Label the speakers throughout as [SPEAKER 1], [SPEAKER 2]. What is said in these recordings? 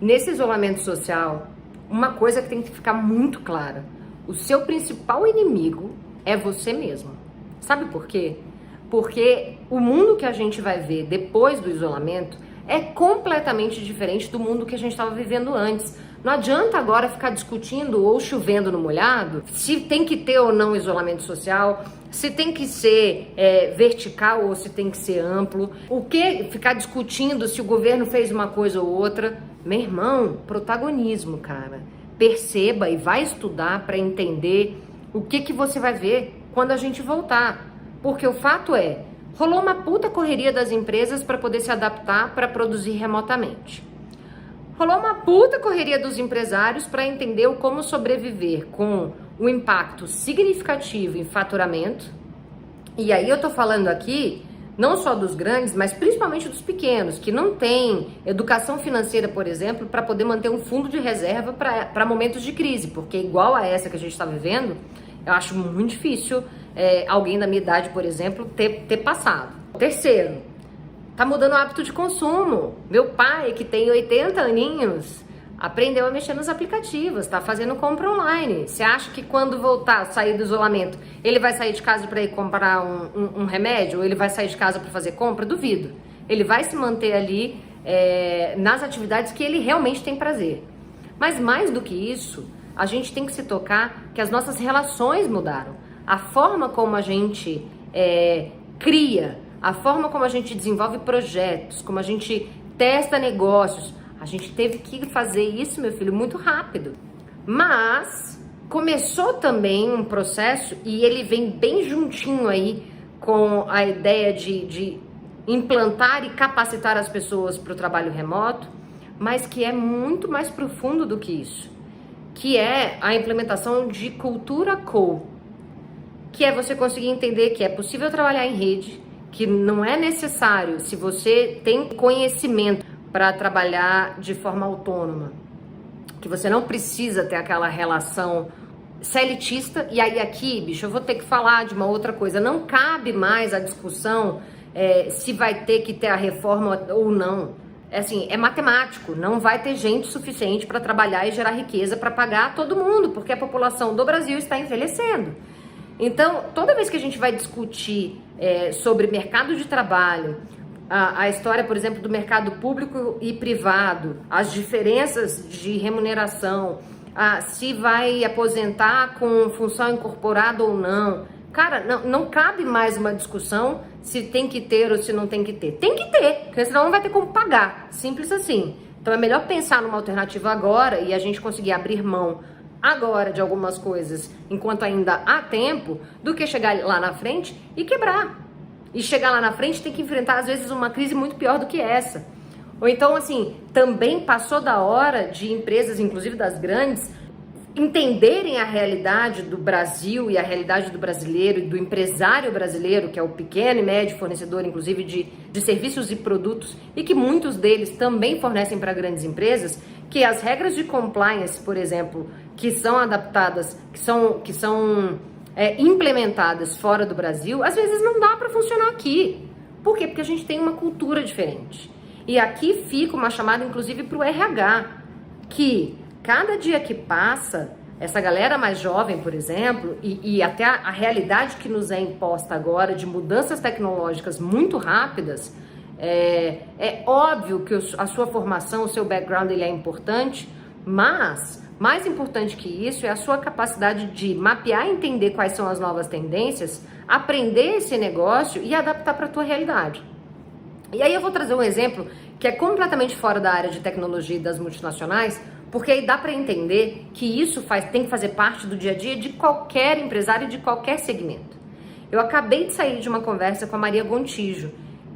[SPEAKER 1] Nesse isolamento social, uma coisa que tem que ficar muito clara: o seu principal inimigo é você mesmo. Sabe por quê? Porque o mundo que a gente vai ver depois do isolamento é completamente diferente do mundo que a gente estava vivendo antes. Não adianta agora ficar discutindo ou chovendo no molhado se tem que ter ou não isolamento social, se tem que ser vertical ou se tem que ser amplo. O que ficar discutindo se o governo fez uma coisa ou outra? Meu irmão, protagonismo, cara. Perceba e vai estudar para entender o que você vai ver quando a gente voltar. Porque o fato é, rolou uma puta correria das empresas para poder se adaptar para produzir remotamente. Rolou uma puta correria dos empresários para entender como sobreviver com um impacto significativo em faturamento. E aí eu tô falando aqui não só dos grandes, mas principalmente dos pequenos, que não têm educação financeira, por exemplo, para poder manter um fundo de reserva para momentos de crise, porque igual a essa que a gente está vivendo, eu acho muito difícil alguém da minha idade, por exemplo, ter passado. Terceiro, tá mudando o hábito de consumo. Meu pai, que tem 80 aninhos, aprendeu a mexer nos aplicativos, tá fazendo compra online. Você acha que quando voltar, sair do isolamento, ele vai sair de casa para ir comprar um remédio? Ou ele vai sair de casa para fazer compra? Duvido. Ele vai se manter ali nas atividades que ele realmente tem prazer. Mas mais do que isso, a gente tem que se tocar que as nossas relações mudaram. A forma como a gente cria, a forma como a gente desenvolve projetos, como a gente testa negócios, a gente teve que fazer isso, meu filho, muito rápido. Mas começou também um processo, e ele vem bem juntinho aí com a ideia de implantar e capacitar as pessoas para o trabalho remoto, mas que é muito mais profundo do que isso, que é a implementação de cultura co, que é você conseguir entender que é possível trabalhar em rede, que não é necessário, se você tem conhecimento para trabalhar de forma autônoma, que você não precisa ter aquela relação elitista. E aí aqui, bicho, eu vou ter que falar de uma outra coisa, não cabe mais a discussão se vai ter que ter a reforma ou não. Assim, é matemático, não vai ter gente suficiente para trabalhar e gerar riqueza para pagar todo mundo, porque a população do Brasil está envelhecendo. Então, toda vez que a gente vai discutir sobre mercado de trabalho, a história, por exemplo, do mercado público e privado, as diferenças de remuneração, se vai aposentar com função incorporada ou não. Cara, não cabe mais uma discussão se tem que ter ou se não tem que ter. Tem que ter, porque senão não vai ter como pagar. Simples assim. Então é melhor pensar numa alternativa agora e a gente conseguir abrir mão agora de algumas coisas enquanto ainda há tempo, do que chegar lá na frente e quebrar. E chegar lá na frente tem que enfrentar, às vezes, uma crise muito pior do que essa. Ou então, assim, também passou da hora de empresas, inclusive das grandes, entenderem a realidade do Brasil e a realidade do brasileiro e do empresário brasileiro, que é o pequeno e médio fornecedor, inclusive, de serviços e produtos, e que muitos deles também fornecem para grandes empresas, que as regras de compliance, por exemplo, que são adaptadas, que são implementadas fora do Brasil, às vezes não dá para funcionar aqui. Por quê? Porque a gente tem uma cultura diferente. E aqui fica uma chamada, inclusive, para o RH, que cada dia que passa, essa galera mais jovem, por exemplo, e até a realidade que nos é imposta agora de mudanças tecnológicas muito rápidas, é óbvio que a sua formação, o seu background, ele é importante, mas mais importante que isso é a sua capacidade de mapear e entender quais são as novas tendências, aprender esse negócio e adaptar para a tua realidade. E aí eu vou trazer um exemplo que é completamente fora da área de tecnologia e das multinacionais, porque aí dá para entender que isso tem que fazer parte do dia a dia de qualquer empresário e de qualquer segmento. Eu acabei de sair de uma conversa com a Maria Gontijo,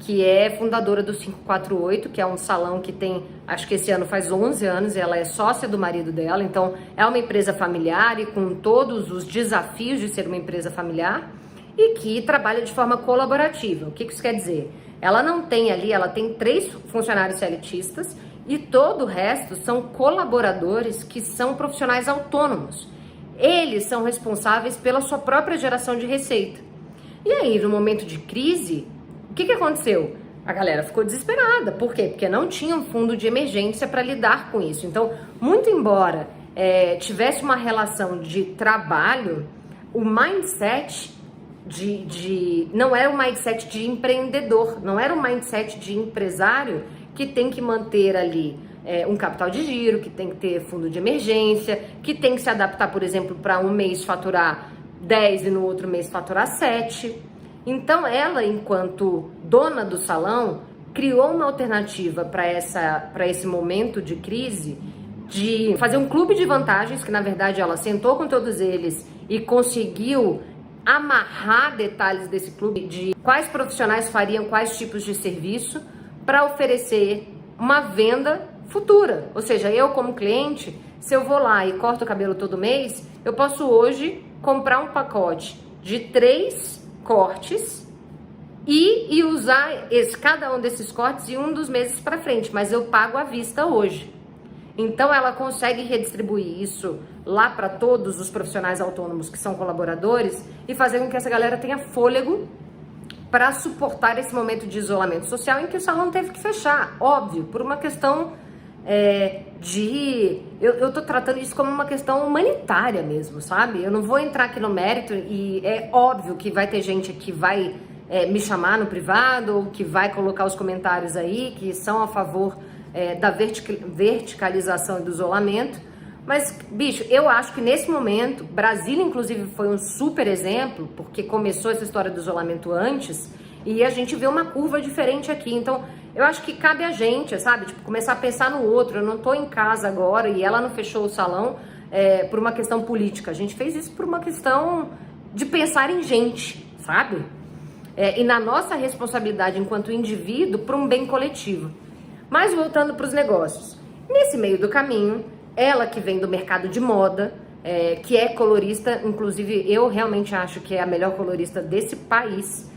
[SPEAKER 1] que é fundadora do 548, que é um salão que tem, acho que esse ano faz 11 anos, e ela é sócia do marido dela, então é uma empresa familiar e com todos os desafios de ser uma empresa familiar e que trabalha de forma colaborativa. O que isso quer dizer? Ela não tem ali, ela tem 3 funcionários CLTistas e todo o resto são colaboradores que são profissionais autônomos. Eles são responsáveis pela sua própria geração de receita. E aí, no momento de crise, o que aconteceu? A galera ficou desesperada. Por quê? Porque não tinha um fundo de emergência para lidar com isso. Então, muito embora tivesse uma relação de trabalho, o mindset não era um mindset de empreendedor, não era um mindset de empresário que tem que manter ali um capital de giro, que tem que ter fundo de emergência, que tem que se adaptar, por exemplo, para um mês faturar 10 e no outro mês faturar 7. Então ela, enquanto dona do salão, criou uma alternativa para esse momento de crise, de fazer um clube de vantagens, que na verdade ela sentou com todos eles e conseguiu amarrar detalhes desse clube, de quais profissionais fariam quais tipos de serviço, para oferecer uma venda futura. Ou seja, eu como cliente, se eu vou lá e corto o cabelo todo mês, eu posso hoje comprar um pacote de 3 cortes e usar cada um desses cortes em um dos meses para frente, mas eu pago à vista hoje. Então ela consegue redistribuir isso lá para todos os profissionais autônomos que são colaboradores e fazer com que essa galera tenha fôlego para suportar esse momento de isolamento social em que o salão teve que fechar, óbvio, por uma questão eu tô tratando isso como uma questão humanitária mesmo, sabe? Eu não vou entrar aqui no mérito e é óbvio que vai ter gente que vai me chamar no privado ou que vai colocar os comentários aí que são a favor da verticalização e do isolamento. Mas, bicho, eu acho que nesse momento, Brasília, inclusive, foi um super exemplo, porque começou essa história do isolamento antes, e a gente vê uma curva diferente aqui. Então, eu acho que cabe a gente, sabe? Tipo, começar a pensar no outro. Eu não tô em casa agora e ela não fechou o salão por uma questão política. A gente fez isso por uma questão de pensar em gente, sabe? E na nossa responsabilidade enquanto indivíduo para um bem coletivo. Mas voltando para os negócios. Nesse meio do caminho, ela que vem do mercado de moda, que é colorista, inclusive eu realmente acho que é a melhor colorista desse país,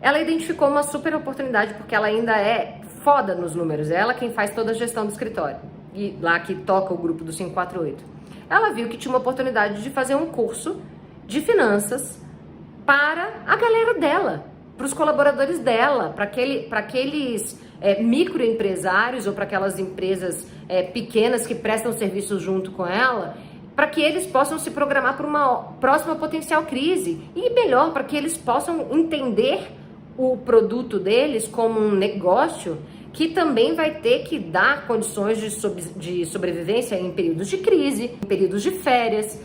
[SPEAKER 1] ela identificou uma super oportunidade porque ela ainda é foda nos números. É ela quem faz toda a gestão do escritório e lá que toca o grupo do 548. Ela viu que tinha uma oportunidade de fazer um curso de finanças para a galera dela, para os colaboradores dela, para aqueles microempresários ou para aquelas empresas pequenas que prestam serviço junto com ela, para que eles possam se programar para uma próxima potencial crise e melhor, para que eles possam entender o produto deles como um negócio que também vai ter que dar condições de sobrevivência em períodos de crise, em períodos de férias,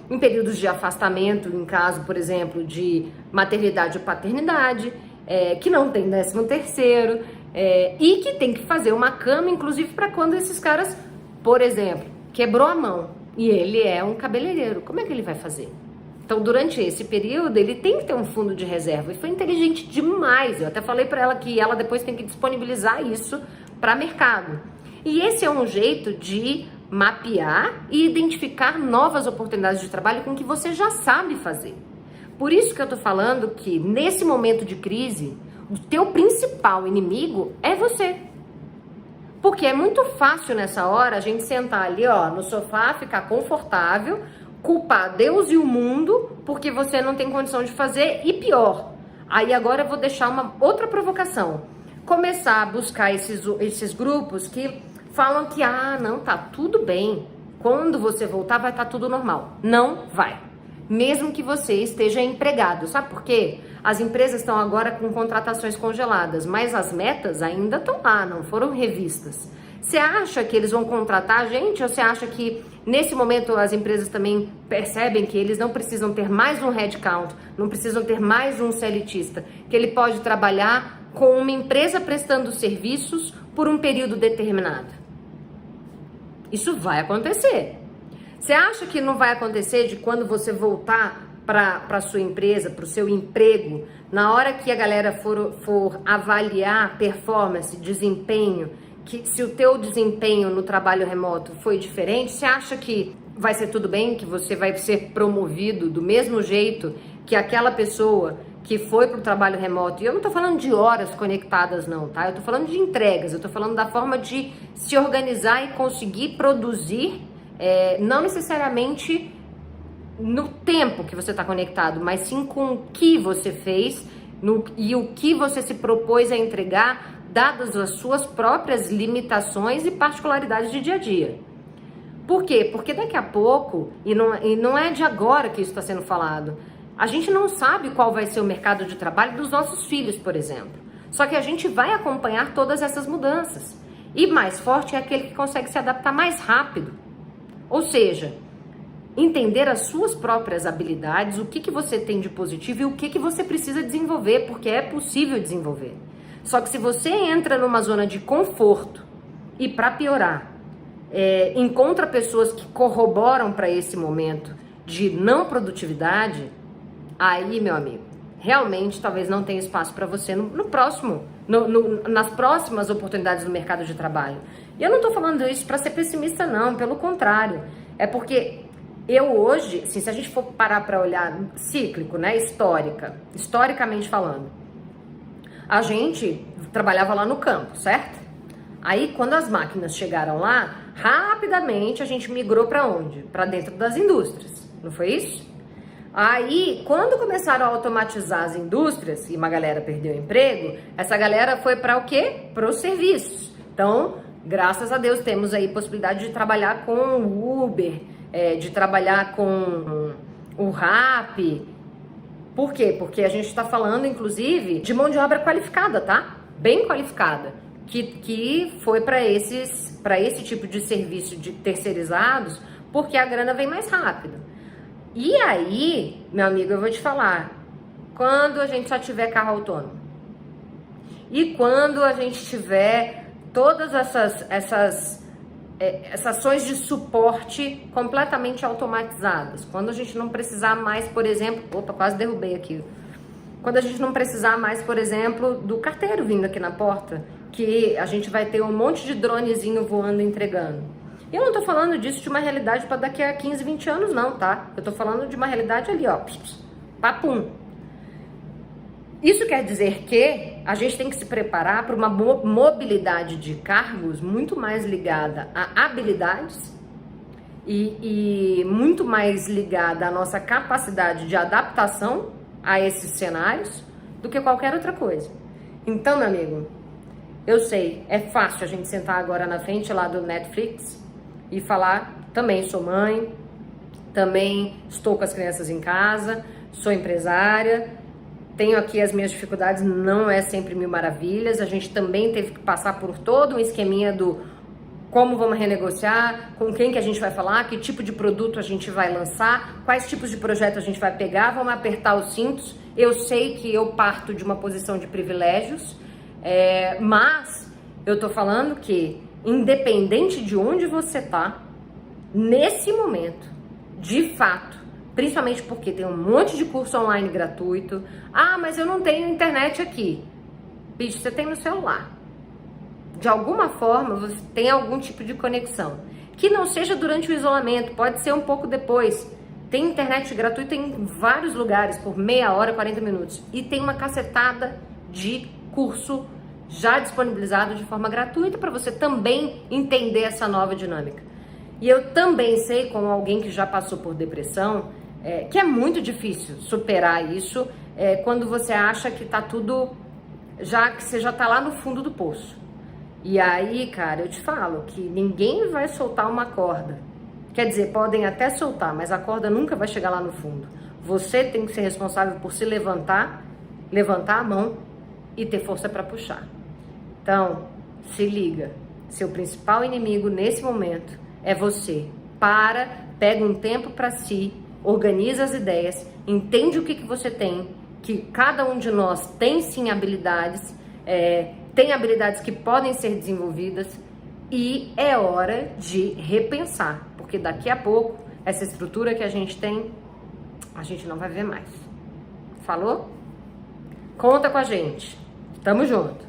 [SPEAKER 1] em períodos de afastamento, em caso, por exemplo, de maternidade ou paternidade, que não tem 13º, e que tem que fazer uma cama, inclusive, para quando esses caras, por exemplo, quebrou a mão e ele é um cabeleireiro, como é que ele vai fazer? Então, durante esse período, ele tem que ter um fundo de reserva. E foi inteligente demais. Eu até falei para ela que ela depois tem que disponibilizar isso para mercado. E esse é um jeito de mapear e identificar novas oportunidades de trabalho com o que você já sabe fazer. Por isso que eu tô falando que, nesse momento de crise, o teu principal inimigo é você. Porque é muito fácil nessa hora a gente sentar ali, ó, no sofá, ficar confortável, culpar Deus e o mundo porque você não tem condição de fazer, e pior, aí agora eu vou deixar uma outra provocação, começar a buscar esses grupos que falam que, não, tá tudo bem, quando você voltar vai estar tudo normal. Não vai, mesmo que você esteja empregado. Sabe por quê? As empresas estão agora com contratações congeladas, mas as metas ainda estão lá, não foram revistas. Você acha que eles vão contratar a gente, ou você acha que nesse momento as empresas também percebem que eles não precisam ter mais um headcount, não precisam ter mais um seletista, que ele pode trabalhar com uma empresa prestando serviços por um período determinado? Isso vai acontecer. Você acha que não vai acontecer de quando você voltar para a sua empresa, para o seu emprego, na hora que a galera for avaliar performance, desempenho, que se o teu desempenho no trabalho remoto foi diferente, você acha que vai ser tudo bem, que você vai ser promovido do mesmo jeito que aquela pessoa que foi para o trabalho remoto? E eu não tô falando de horas conectadas não, tá? Eu tô falando de entregas, eu tô falando da forma de se organizar e conseguir produzir, não necessariamente no tempo que você está conectado, mas sim com o que você fez e o que você se propôs a entregar, dadas as suas próprias limitações e particularidades de dia a dia. Por quê? Porque daqui a pouco, e não é de agora que isso está sendo falado, a gente não sabe qual vai ser o mercado de trabalho dos nossos filhos, por exemplo. Só que a gente vai acompanhar todas essas mudanças. E mais forte é aquele que consegue se adaptar mais rápido. Ou seja, entender as suas próprias habilidades, o que você tem de positivo e o que você precisa desenvolver, porque é possível desenvolver. Só que se você entra numa zona de conforto e, para piorar, encontra pessoas que corroboram para esse momento de não produtividade, aí, meu amigo, realmente talvez não tenha espaço para você nas próximas oportunidades do mercado de trabalho. E eu não estou falando isso para ser pessimista, não, pelo contrário. É porque eu hoje, assim, se a gente for parar para olhar cíclico, né, historicamente falando, a gente trabalhava lá no campo, certo? Aí, quando as máquinas chegaram lá, rapidamente a gente migrou para onde? Para dentro das indústrias, não foi isso? Aí, quando começaram a automatizar as indústrias e uma galera perdeu o emprego, essa galera foi para o quê? Para os serviços. Então, graças a Deus, temos aí possibilidade de trabalhar com o Uber, de trabalhar com o Rappi. Por quê? Porque a gente está falando, inclusive, de mão de obra qualificada, tá? Bem qualificada, que foi para esse tipo de serviço de terceirizados, porque a grana vem mais rápido. E aí, meu amigo, eu vou te falar, quando a gente só tiver carro autônomo e quando a gente tiver todas essas ações de suporte completamente automatizadas, quando a gente não precisar mais, por exemplo, quase derrubei aqui, quando a gente não precisar mais, por exemplo, do carteiro vindo aqui na porta, que a gente vai ter um monte de dronezinho voando entregando. Eu não tô falando disso de uma realidade para daqui a 15, 20 anos não, tá? Eu tô falando de uma realidade ali, ó, papum. Isso quer dizer que a gente tem que se preparar para uma mobilidade de cargos muito mais ligada a habilidades e muito mais ligada à nossa capacidade de adaptação a esses cenários do que qualquer outra coisa. Então, meu amigo, eu sei, é fácil a gente sentar agora na frente lá do Netflix e falar, também sou mãe, também estou com as crianças em casa, sou empresária, tenho aqui as minhas dificuldades, não é sempre mil maravilhas, a gente também teve que passar por todo um esqueminha do como vamos renegociar, com quem que a gente vai falar, que tipo de produto a gente vai lançar, quais tipos de projeto a gente vai pegar, vamos apertar os cintos. Eu sei que eu parto de uma posição de privilégios, mas eu tô falando que independente de onde você tá, nesse momento, de fato, principalmente porque tem um monte de curso online gratuito. Ah, mas eu não tenho internet aqui. Bicho, você tem no celular. De alguma forma, você tem algum tipo de conexão. Que não seja durante o isolamento, pode ser um pouco depois. Tem internet gratuita em vários lugares, por meia hora, 40 minutos. E tem uma cacetada de curso já disponibilizado de forma gratuita para você também entender essa nova dinâmica. E eu também sei, como alguém que já passou por depressão, que é muito difícil superar isso quando você acha que tá tudo, que você já tá lá no fundo do poço. E aí, cara, eu te falo que ninguém vai soltar uma corda. Quer dizer, podem até soltar, mas a corda nunca vai chegar lá no fundo. Você tem que ser responsável por se levantar a mão e ter força para puxar. Então, se liga, seu principal inimigo nesse momento é você. Pega um tempo para si, organiza as ideias, entende o que você tem, que cada um de nós tem sim habilidades, tem habilidades que podem ser desenvolvidas e é hora de repensar, porque daqui a pouco essa estrutura que a gente tem, a gente não vai ver mais. Falou? Conta com a gente. Tamo junto.